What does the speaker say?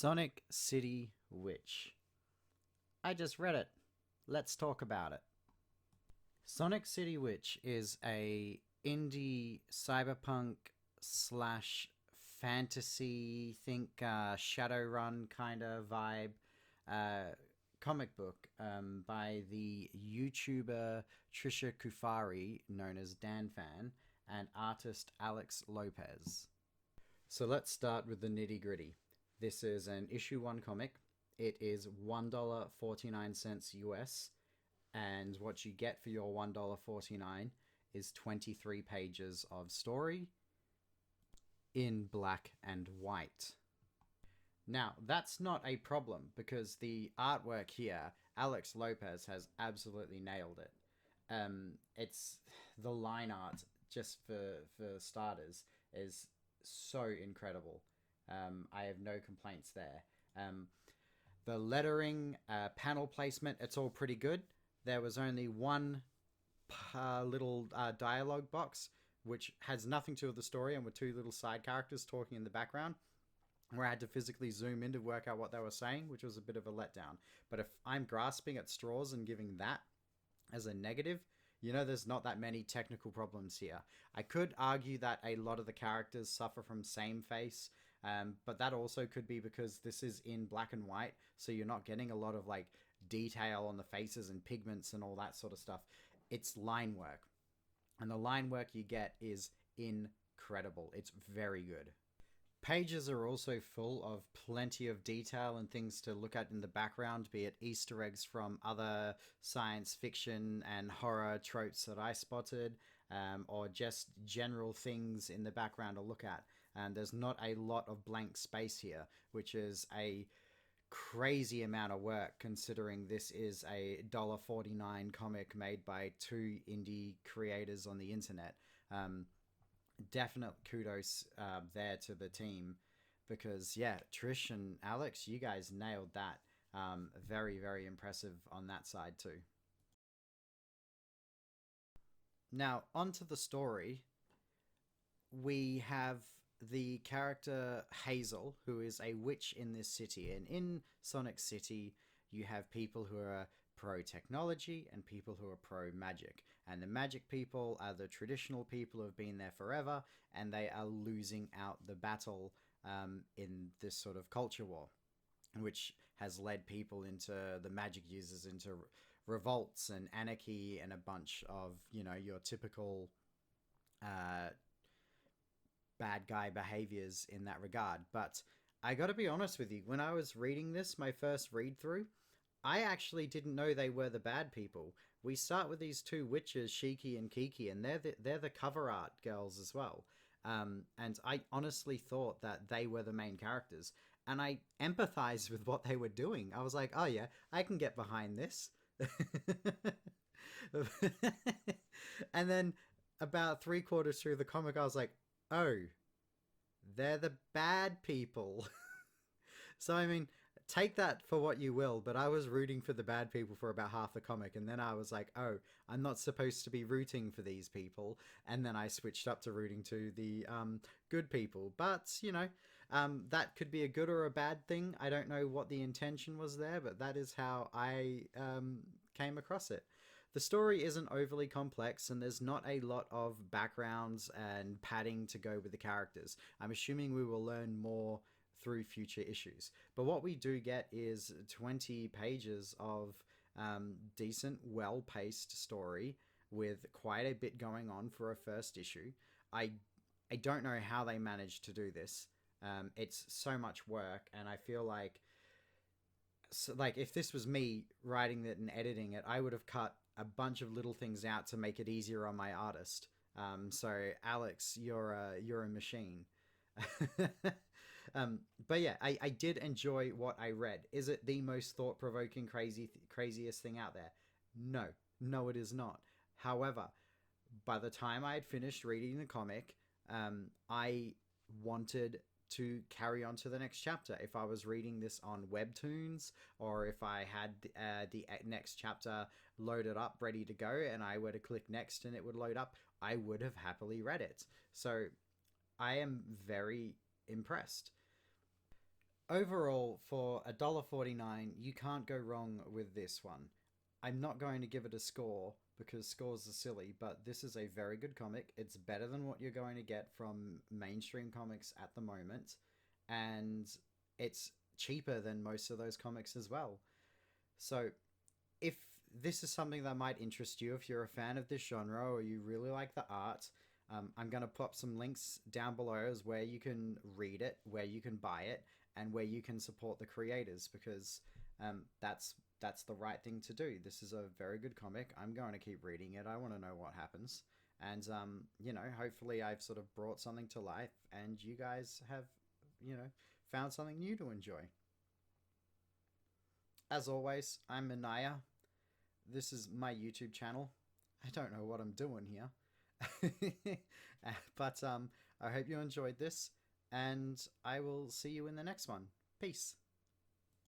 Sonic City Witch. I just read it. Let's talk about it. Sonic City Witch is a indie cyberpunk slash fantasy, think Shadowrun kind of vibe uh, comic book by the YouTuber Trisha Kufari, known as Dannphan, and artist Alex Lopez. So let's start with the nitty gritty. This is an issue 1 comic. It is $1.49 US, and what you get for your $1.49 is 23 pages of story in black and white. Now, that's not a problem because the artwork here, Alex Lopez has absolutely nailed it. It's the line art, just for starters, is so incredible. I have no complaints there. The lettering, panel placement, it's all pretty good. There was only one little dialogue box, which has nothing to do with the story, and with two little side characters talking in the background, where I had to physically zoom in to work out what they were saying, which was a bit of a letdown. But if I'm grasping at straws and giving that as a negative, there's not that many technical problems here. I could argue that a lot of the characters suffer from same face, but that also could be because this is in black and white, so you're not getting a lot of like detail on the faces and pigments and all that sort of stuff. It's line work, and the line work you get is incredible. It's very good. Pages are also full of plenty of detail and things to look at in the background, be it Easter eggs from other science fiction and horror tropes that I spotted, or just general things in the background to look at. And there's not a lot of blank space here, which is a crazy amount of work considering this is a $1.49 comic made by two indie creators on the internet. Definite kudos there to the team, because Trish and Alex, you guys nailed that. Very, very impressive on that side too. Now onto the story. We have the character Hazel, who is a witch in this city, and in Sonic City you have people who are pro technology and people who are pro magic, and the magic people are the traditional people who have been there forever, and they are losing out the battle in this sort of culture war, which has led people into the magic users into revolts and anarchy and a bunch of your typical bad guy behaviors in that regard. But I gotta be honest with you, when I was reading this, my first read through, I actually didn't know they were the bad people. We start with these two witches, Shiki and Kiki, and they're the cover art girls as well. And I honestly thought that they were the main characters, and I empathized with what they were doing. I was like, oh yeah, I can get behind this. And then about 3/4 through the comic, I was like, oh, they're the bad people. So I mean, take that for what you will, but I was rooting for the bad people for about half the comic, and then I was like, oh, I'm not supposed to be rooting for these people, and then I switched up to rooting to the good people. But that could be a good or a bad thing. I don't know what the intention was there, but that is how I came across it. The story isn't overly complex, and there's not a lot of backgrounds and padding to go with the characters. I'm assuming we will learn more through future issues. But what we do get is 20 pages of decent, well-paced story with quite a bit going on for a first issue. I don't know how they managed to do this. It's so much work, and I feel like if this was me writing it and editing it, I would have cut a bunch of little things out to make it easier on my artist. So Alex, you're a machine. But yeah, I did enjoy what I read. Is it the most thought-provoking, craziest thing out there? No, it is not. However, by the time I had finished reading the comic, I wanted to carry on to the next chapter. If I was reading this on Webtoons, or if I had the next chapter loaded up, ready to go, and I were to click next and it would load up, I would have happily read it. So I am very impressed. Overall, for $1.49, you can't go wrong with this one. I'm not going to give it a score because scores are silly, but this is a very good comic. It's better than what you're going to get from mainstream comics at the moment, and it's cheaper than most of those comics as well. So, if this is something that might interest you, if you're a fan of this genre or you really like the art, I'm going to pop some links down below as where you can read it, where you can buy it, and where you can support the creators because that's the right thing to do. This is a very good comic. I'm going to keep reading it. I want to know what happens, and hopefully I've sort of brought something to life, and you guys have, found something new to enjoy. As always, I'm Manaya. This is my YouTube channel. I don't know what I'm doing here. But I hope you enjoyed this, and I will see you in the next one. Peace.